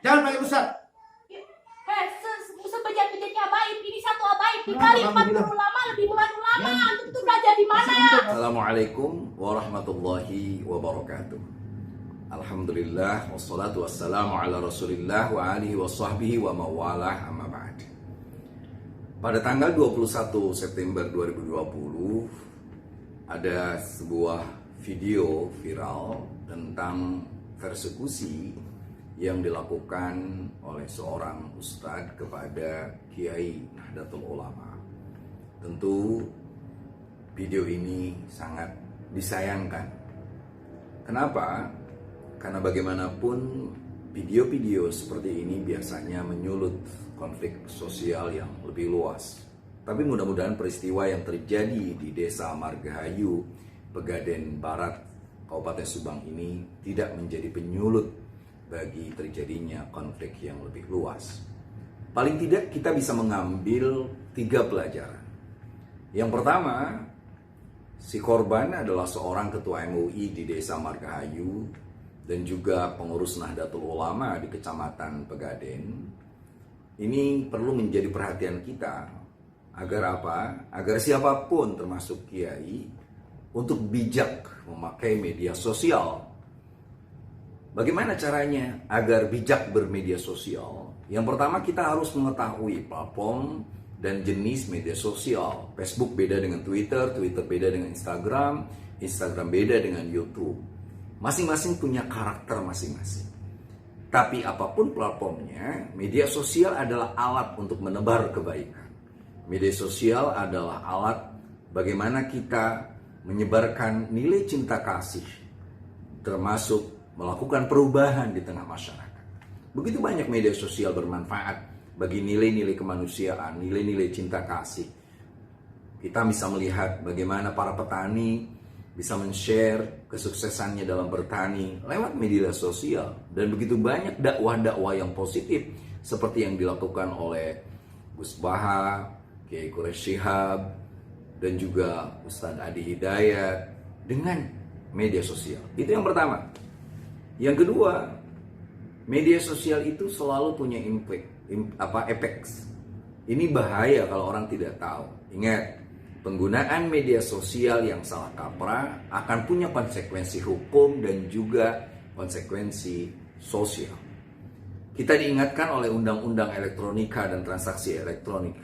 Jangan pakai Ustaz. Sebejat-bejatnya abaib, ini satu abaib dikali 40 ulama, lebih bulan ulama. Antum tuh belajar di mana ya? Assalamualaikum warahmatullahi wabarakatuh. Alhamdulillah wassalatu wassalamu ala Rasulillah wa alihi wa sahbihi wa mawalah amma ba'd. Pada tanggal 21 September 2020 ada sebuah video viral tentang persekusi yang dilakukan oleh seorang ustadz kepada Kiai Nahdlatul Ulama. Tentu video ini sangat disayangkan. Kenapa? Karena bagaimanapun video-video seperti ini biasanya menyulut konflik sosial yang lebih luas. Tapi mudah-mudahan peristiwa yang terjadi di Desa Margahayu, Pegadaian Barat, Kabupaten Subang ini tidak menjadi penyulut bagi terjadinya konflik yang lebih luas. Paling tidak kita bisa mengambil 3 pelajaran. Yang pertama, si korban adalah seorang ketua MUI di Desa Margahayu dan juga pengurus Nahdlatul Ulama di Kecamatan Pegadaian. Ini perlu menjadi perhatian kita agar apa? Agar siapapun termasuk kiai untuk bijak memakai media sosial. Bagaimana caranya agar bijak bermedia sosial? Yang pertama, kita harus mengetahui platform dan jenis media sosial. Facebook beda dengan Twitter, Twitter beda dengan Instagram, Instagram beda dengan YouTube. Masing-masing punya karakter masing-masing. Tapi apapun platformnya, media sosial adalah alat untuk menebar kebaikan. Media sosial adalah alat bagaimana kita menyebarkan nilai cinta kasih, termasuk melakukan perubahan di tengah masyarakat. Begitu banyak media sosial bermanfaat bagi nilai-nilai kemanusiaan, nilai-nilai cinta kasih. Kita bisa melihat bagaimana para petani bisa men-share kesuksesannya dalam bertani lewat media sosial. Dan begitu banyak dakwah-dakwah yang positif seperti yang dilakukan oleh Gus Baha, Kiai Quraisy Shihab, dan juga Ustadz Adi Hidayat dengan media sosial. Itu yang pertama. Yang kedua, media sosial itu selalu punya efek. Ini bahaya kalau orang tidak tahu. Ingat, penggunaan media sosial yang salah kaprah akan punya konsekuensi hukum dan juga konsekuensi sosial. Kita diingatkan oleh Undang-Undang Elektronika dan Transaksi Elektronik.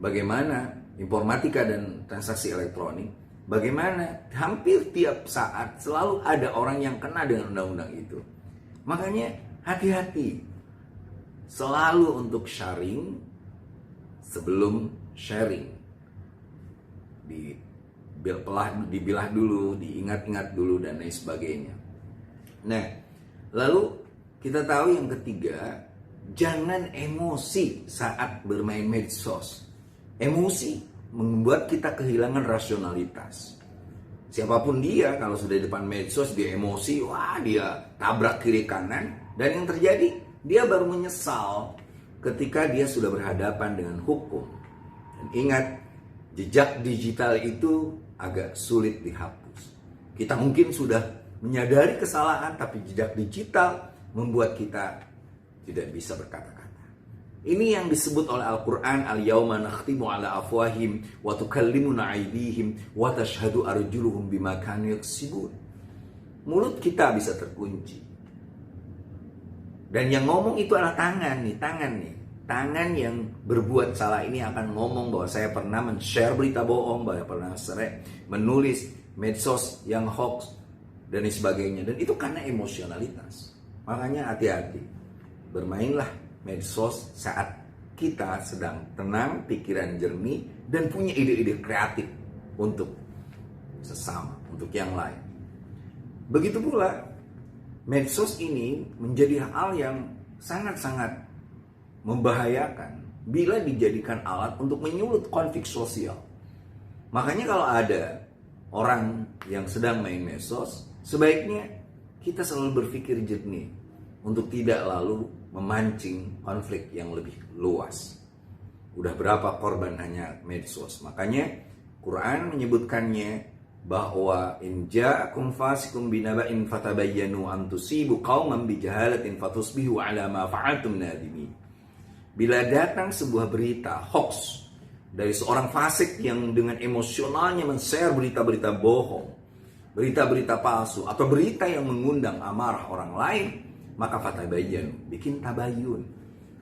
Bagaimana informatika dan transaksi elektronik, bagaimana hampir tiap saat selalu ada orang yang kena dengan undang-undang itu. Makanya hati-hati selalu untuk sharing sebelum sharing. Dibilah dulu, diingat-ingat dulu, dan lain sebagainya. Nah, lalu kita tahu yang ketiga, jangan emosi saat bermain medsos. Emosi membuat kita kehilangan rasionalitas. Siapapun dia, kalau sudah di depan medsos dia emosi, wah dia tabrak kiri kanan, dan yang terjadi dia baru menyesal ketika dia sudah berhadapan dengan hukum. Dan ingat, jejak digital itu agak sulit dihapus. Kita mungkin sudah menyadari kesalahan, tapi jejak digital membuat kita tidak bisa berkata-kata. Ini yang disebut oleh Al-Quran, Al-Yawma nakhtimu ala afwahim wa tukallimuna aydihim wa tashhadu arjuluhum bima kanu yaksibun. Mulut kita bisa terkunci. Dan yang ngomong itu adalah tangan nih. Tangan yang berbuat salah ini akan ngomong bahwa saya pernah men-share berita bohong, bahwa pernah menulis medsos yang hoax, dan sebagainya. Dan itu karena emosionalitas. Makanya hati-hati. Bermainlah medsos saat kita sedang tenang, pikiran jernih, dan punya ide-ide kreatif untuk sesama, untuk yang lain. Begitu pula, medsos ini menjadi hal yang sangat-sangat membahayakan bila dijadikan alat untuk menyulut konflik sosial. Makanya kalau ada orang yang sedang main medsos, sebaiknya kita selalu berpikir jernih untuk tidak lalu memancing konflik yang lebih luas. Udah berapa korban hanya medsos. Makanya Quran menyebutkannya bahwa in ja'akum fasikum binaba'in fatabayyanu an tusibu qauman bijahalatin fatusbihu ala ma fa'altum nadimin. Bila datang sebuah berita hoax dari seorang fasik yang dengan emosionalnya men-share berita-berita bohong, berita-berita palsu, atau berita yang mengundang amarah orang lain, maka fatabayyanu, bikin tabayun.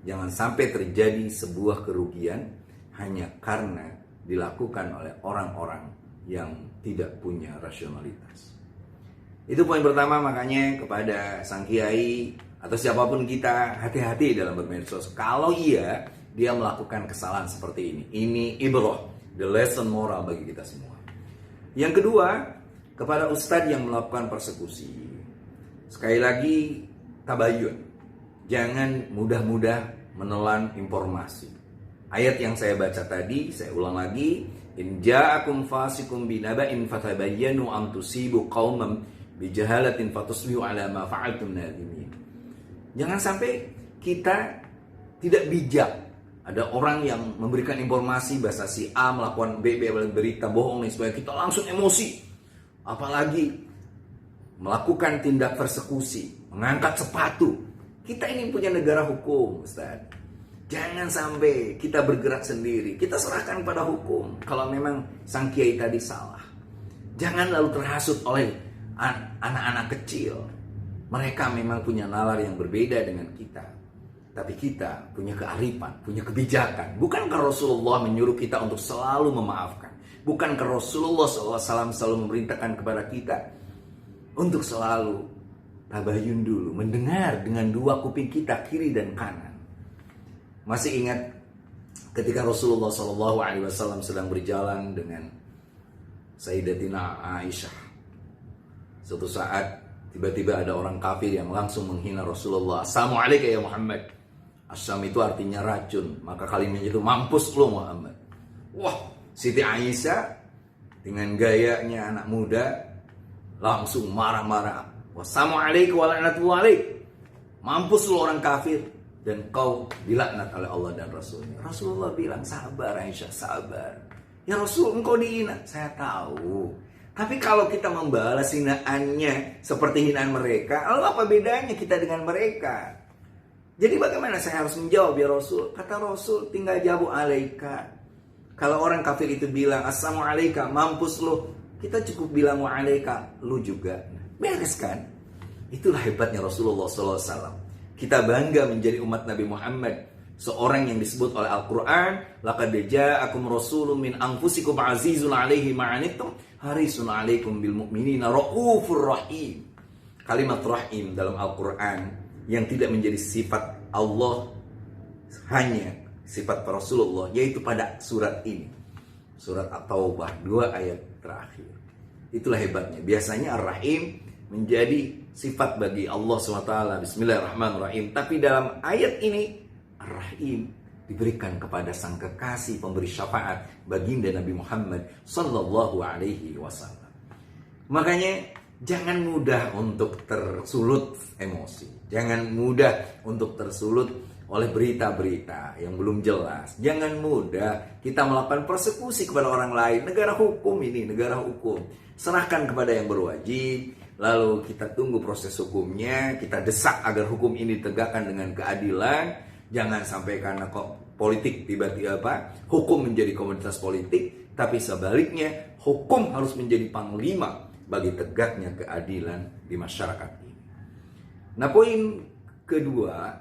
Jangan sampai terjadi sebuah kerugian hanya karena dilakukan oleh orang-orang yang tidak punya rasionalitas. Itu poin pertama, makanya kepada sang kiai atau siapapun kita, hati-hati dalam bermedsos. Kalau dia melakukan kesalahan seperti ini. Ini ibrah, the lesson moral bagi kita semua. Yang kedua, kepada ustadz yang melakukan persekusi. Sekali lagi, tabayun. Jangan mudah-mudah menelan informasi. Ayat yang saya baca tadi, saya ulang lagi. In ja'akum fasikum binaba'in fatabayyanu an tusibu qauman bijahalatin fatusbihu ala ma fa'altum nadimin. Jangan sampai kita tidak bijak. Ada orang yang memberikan informasi bahasa si A melakukan B, berita bohong nih, supaya kita langsung emosi. Apalagi melakukan tindak persekusi, mengangkat sepatu. Kita ini punya negara hukum, Ustaz. Jangan sampai kita bergerak sendiri. Kita serahkan pada hukum. Kalau memang sang kiai tadi salah, jangan lalu terhasut oleh anak-anak kecil. Mereka memang punya nalar yang berbeda dengan kita. Tapi kita punya kearifan, punya kebijakan. Bukankah Rasulullah menyuruh kita untuk selalu memaafkan? Bukankah Rasulullah SAW selalu memerintahkan kepada kita untuk selalu tabayun dulu, mendengar dengan dua kuping kita, kiri dan kanan. Masih ingat ketika Rasulullah SAW sedang berjalan dengan Sayyidatina Aisyah. Suatu saat tiba-tiba ada orang kafir yang langsung menghina Rasulullah. Assalamualaikum ya Muhammad. Assam itu artinya racun. Maka kalimatnya itu, mampus lu Muhammad. Wah, Siti Aisyah dengan gayanya anak muda langsung marah-marah. Wassalamualaikum warahmatullahi wabarakatuh. Mampus lu orang kafir, dan kau dilaknat oleh Allah dan Rasulnya. Rasulullah bilang, sabar Aisyah, sabar. Ya Rasul, engkau dihina. Saya tahu. Tapi kalau kita membalas hinaannya seperti hinaan mereka, lalu apa bedanya kita dengan mereka? Jadi bagaimana saya harus menjawab ya Rasul? Kata Rasul, tinggal jawab alaika. Kalau orang kafir itu bilang assalamualaikum, mampus lu, kita cukup bilang wa alaika, lu juga. Beres kan? Itulah hebatnya Rasulullah SAW. Kita bangga menjadi umat Nabi Muhammad, seorang yang disebut oleh Al-Quran, laqad ja'akum rasulun min anfusikum azizun 'alaihi ma 'anittum harisun 'alaikum bil mu'minina raufur rahim. Kalimat rahim dalam Al-Quran yang tidak menjadi sifat Allah, hanya sifat Rasulullah, yaitu pada surat ini, surat At-Taubah 2 ayat terakhir. Itulah hebatnya. Biasanya Ar-Rahim menjadi sifat bagi Allah SWT. Bismillahirrahmanirrahim. Tapi dalam ayat ini Ar-Rahim diberikan kepada sang kekasih pemberi syafaat, baginda Nabi Muhammad sallallahu alaihi wasallam. Makanya jangan mudah untuk tersulut emosi. Jangan mudah untuk tersulut oleh berita-berita yang belum jelas. Jangan mudah kita melakukan persekusi kepada orang lain. Negara hukum ini, negara hukum. Serahkan kepada yang berwajib. Lalu kita tunggu proses hukumnya. Kita desak agar hukum ini ditegakkan dengan keadilan. Jangan sampai karena kok politik tiba-tiba hukum menjadi komoditas politik, tapi sebaliknya hukum harus menjadi panglima bagi tegaknya keadilan di masyarakat ini. Nah, poin kedua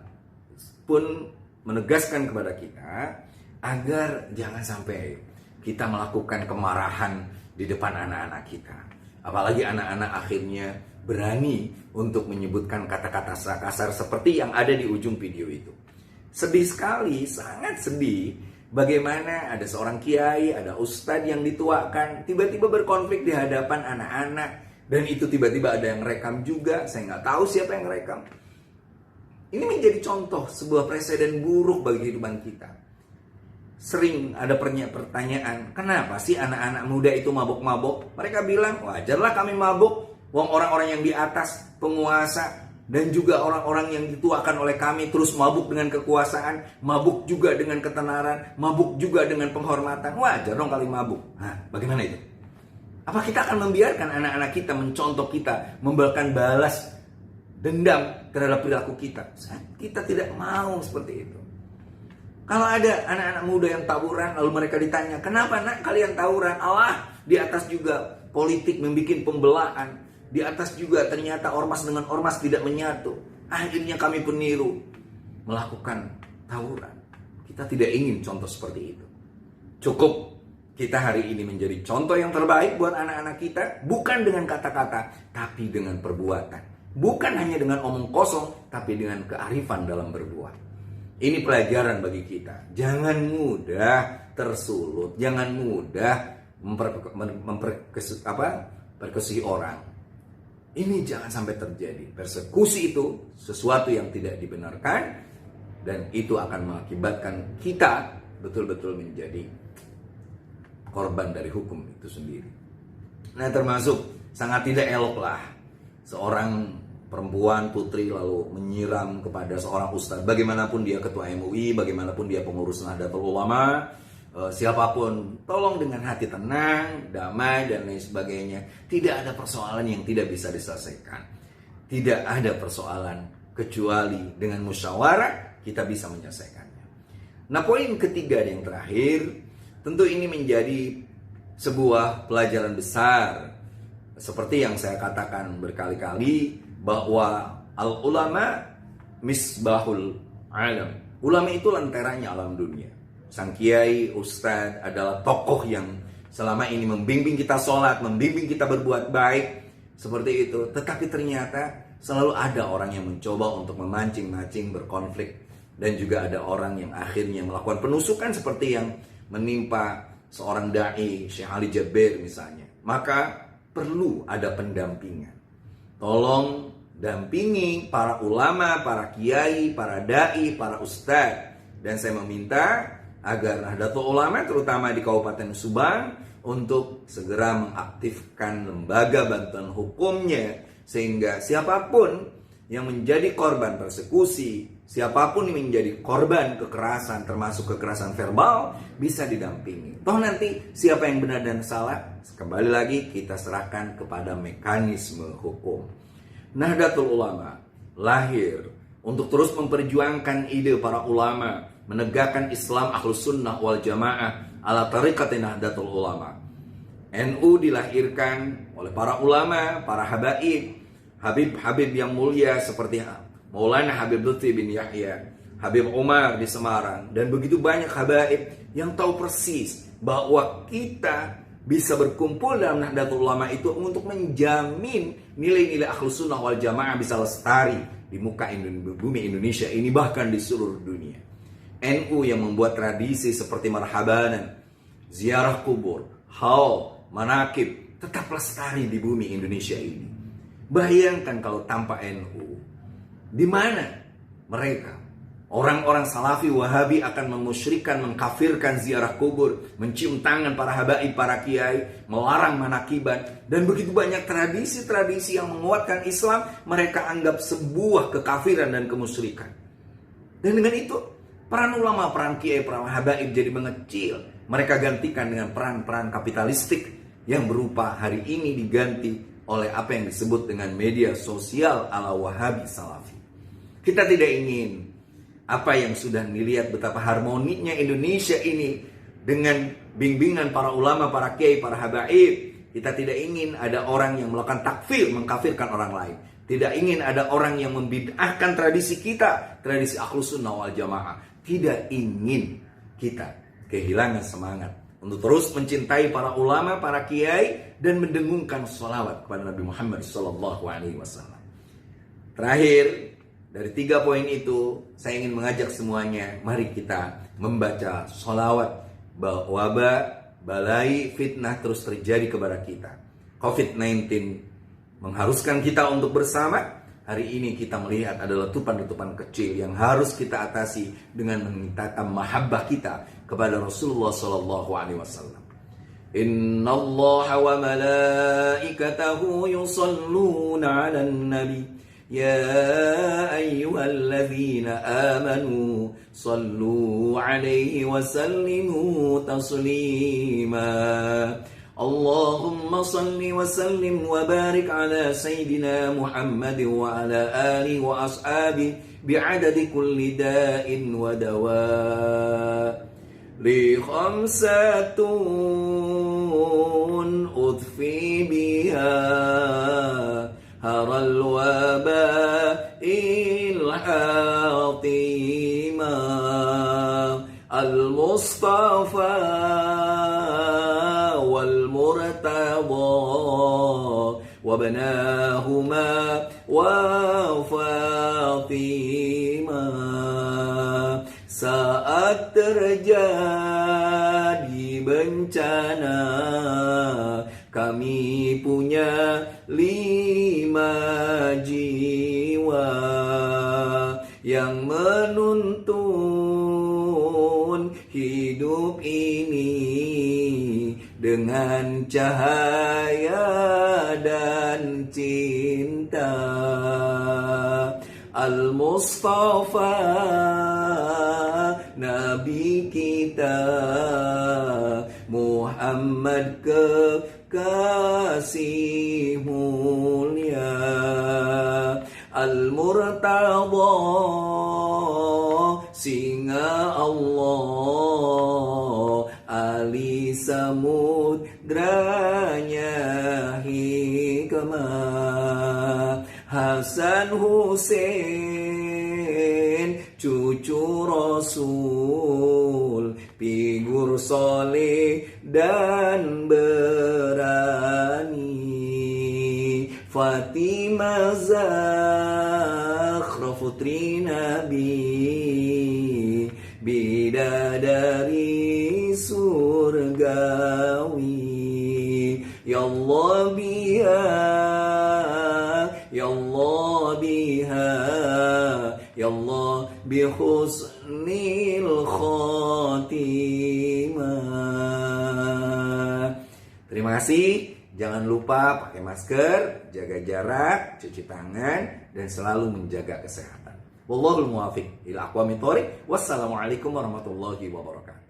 pun menegaskan kepada kita agar jangan sampai kita melakukan kemarahan di depan anak-anak kita. Apalagi anak-anak akhirnya berani untuk menyebutkan kata-kata kasar seperti yang ada di ujung video itu. Sedih sekali, sangat sedih. Bagaimana ada seorang kiai, ada ustadz yang dituakan, tiba-tiba berkonflik di hadapan anak-anak. Dan itu tiba-tiba ada yang rekam juga. Saya nggak tahu siapa yang rekam. Ini menjadi contoh sebuah presiden buruk bagi kehidupan kita. Sering ada pertanyaan, kenapa sih anak-anak muda itu mabuk-mabuk? Mereka bilang, wajarlah kami mabuk. Wong orang-orang yang di atas penguasa dan juga orang-orang yang dituakan oleh kami terus mabuk dengan kekuasaan, mabuk juga dengan ketenaran, mabuk juga dengan penghormatan. Wajar dong kali mabuk. Nah, bagaimana itu? Apa kita akan membiarkan anak-anak kita mencontoh kita, membalas balas dendam terhadap perilaku kita? Kita tidak mau seperti itu. Kalau ada anak-anak muda yang tawuran, lalu mereka ditanya, kenapa nak kalian tawuran? Allah, di atas juga politik membuat pembelahan. Di atas juga ternyata ormas dengan ormas tidak menyatu. Akhirnya kami peniru melakukan tawuran. Kita tidak ingin contoh seperti itu. Cukup kita hari ini menjadi contoh yang terbaik buat anak-anak kita. Bukan dengan kata-kata, tapi dengan perbuatan. Bukan hanya dengan omong kosong, tapi dengan kearifan dalam berbuat. Ini pelajaran bagi kita. Jangan mudah tersulut. Jangan mudah memperkesi orang. Ini jangan sampai terjadi. Persekusi itu sesuatu yang tidak dibenarkan. Dan itu akan mengakibatkan kita betul-betul menjadi korban dari hukum itu sendiri. Nah, termasuk sangat tidak elok lah seorang perempuan putri lalu menyiram kepada seorang ustadz. Bagaimanapun dia ketua MUI, bagaimanapun dia pengurus Nahdlatul Ulama, siapapun, tolong dengan hati tenang, damai dan lain sebagainya. Tidak ada persoalan yang tidak bisa diselesaikan. Tidak ada persoalan kecuali dengan musyawarah kita bisa menyelesaikannya. Nah, poin ketiga yang terakhir, tentu ini menjadi sebuah pelajaran besar. Seperti yang saya katakan berkali-kali, bahwa al-ulama misbahul alam. Ulama itu lantarannya alam dunia. Sang kiai, ustadz adalah tokoh yang selama ini membimbing kita sholat, membimbing kita berbuat baik. Seperti itu. Tetapi ternyata selalu ada orang yang mencoba untuk memancing-mancing, berkonflik. Dan juga ada orang yang akhirnya melakukan penusukan seperti yang menimpa seorang da'i, Syekh Ali Jabir misalnya. Maka perlu ada pendampingan. Tolong dampingi para ulama, para kiai, para da'i, para ustadz. Dan saya meminta agar Nahdlatul Ulama terutama di Kabupaten Subang untuk segera mengaktifkan lembaga bantuan hukumnya. Sehingga siapapun yang menjadi korban persekusi, siapapun yang menjadi korban kekerasan, termasuk kekerasan verbal, bisa didampingi. Toh nanti siapa yang benar dan salah, kembali lagi kita serahkan kepada mekanisme hukum. Nahdlatul Ulama lahir untuk terus memperjuangkan ide para ulama, menegakkan Islam Ahlus Sunnah wal Jamaah ala tariqati Nahdlatul Ulama. NU dilahirkan oleh para ulama, para habaib, Habib-habib yang mulia seperti Maulana Habib Lutfi bin Yahya, Habib Umar di Semarang, dan begitu banyak habaib yang tahu persis bahwa kita bisa berkumpul dalam Nahdlatul Ulama itu untuk menjamin nilai-nilai Ahlus Sunnah wal Jamaah bisa lestari di muka bumi Indonesia ini, bahkan di seluruh dunia. NU yang membuat tradisi seperti marhabanan, ziarah kubur, haul, manakib tetap lestari di bumi Indonesia ini. Bayangkan kalau tanpa NU, di mana mereka, orang-orang Salafi Wahabi akan memusyrikan, mengkafirkan ziarah kubur, mencium tangan para habaib, para kiai, melarang manakiban, dan begitu banyak tradisi-tradisi yang menguatkan Islam, mereka anggap sebuah kekafiran dan kemusyrikan. Dan dengan itu, peran ulama, peran kiai, peran habaib jadi mengecil. Mereka gantikan dengan peran-peran kapitalistik yang berupa hari ini diganti oleh apa yang disebut dengan media sosial ala Wahabi Salafi. Kita tidak ingin apa yang sudah dilihat betapa harmoninya Indonesia ini dengan bimbingan para ulama, para kiai, para habaib. Kita tidak ingin ada orang yang melakukan takfir, mengkafirkan orang lain. Tidak ingin ada orang yang membid'ahkan tradisi kita, tradisi Ahlus Sunnah wal Jamaah. Tidak ingin kita kehilangan semangat untuk terus mencintai para ulama, para kiai, dan mendengungkan sholawat kepada Nabi Muhammad SAW. Terakhir, dari 3 poin itu, saya ingin mengajak semuanya, mari kita membaca sholawat bahwa wabah, balai, fitnah terus terjadi kepada kita. COVID-19 mengharuskan kita untuk bersama. Hari ini kita melihat ada letupan-letupan kecil yang harus kita atasi dengan memintakan mahabbah kita kepada Rasulullah SAW. Inna Allah wa malaikatahu yusalluna 'alan nabi ya ayyuhalladzina amanu sallu 'alaihi wa sallimu taslima. Allahumma salli wa sallim wa barik ala Sayyidina Muhammad wa ala alihi wa ashabi bi'adadi kulli da'in wa dawa li khamsatun udfi biha haral waba'il hatima al-Mustafa wal-Murtada wa banahuma wa Fatima. Saat terjadi bencana, kami punya 5 jiwa yang menuntun hidup ini dengan cahaya dan cinta. Al-Mustafa, Nabi kita, Muhammad kekasih mulia, Al-Murtada, singa Allah, Ali samudranya hikmah, Hasan Hussein cucu Rasul, figur soleh dan berani, Fatimah Zahra putri Nabi, bidadari surgawi. Ya Allah biha, Ya Allah biha, Ya Allah bi husnil khatimah. Terima kasih. Jangan lupa pakai masker, jaga jarak, cuci tangan, dan selalu menjaga kesehatan. Wallahul muwaffiq ila aqwamit thoriq. Wassalamualaikum warahmatullahi wabarakatuh.